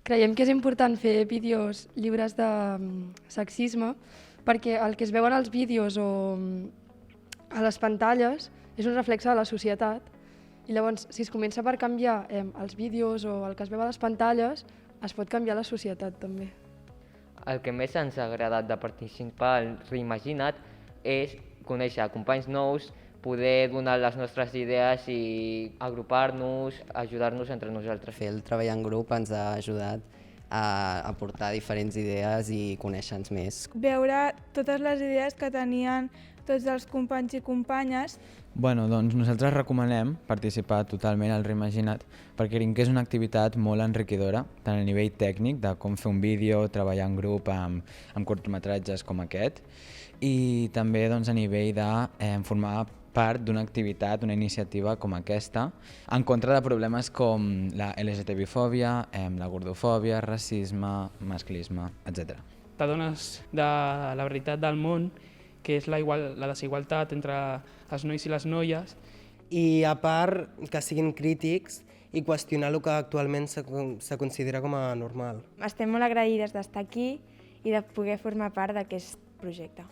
Creiem que és important fer vídeos lliures de sexisme perquè el que es veuen als vídeos o a les pantalles és un reflexe de la societat i llavors si es comença per canviar els vídeos o el que es veu a les pantalles es pot canviar la societat també. El que més ens ha agradat de participar al Reimagina't és conèixer companys nous, poder donar les nostres idees i agrupar-nos, ajudar-nos entre nosaltres. Fer el treball en grup ens ha ajudat a aportar diferents idees i conèixer-nos més. Veure totes les idees que tenien tots els companys i companyes. Doncs nosaltres recomanem participar totalment al Reimagina't perquè creiem que és una activitat molt enriquidora, tant a nivell tècnic de com fer un vídeo, treballar en grup amb curtmetratges com aquest, i també a nivell de formar part d'una activitat, una iniciativa com aquesta, en contra de problemes com la LGTB-fòbia, la gordofòbia, racisme, masclisme, etc. T'adones de la veritat del món, que és la desigualtat entre els nois i les noies. I a part que siguin crítics i qüestionar el que actualment se considera com a normal. Estem molt agraïdes d'estar aquí i de poder formar part d'aquest projecte.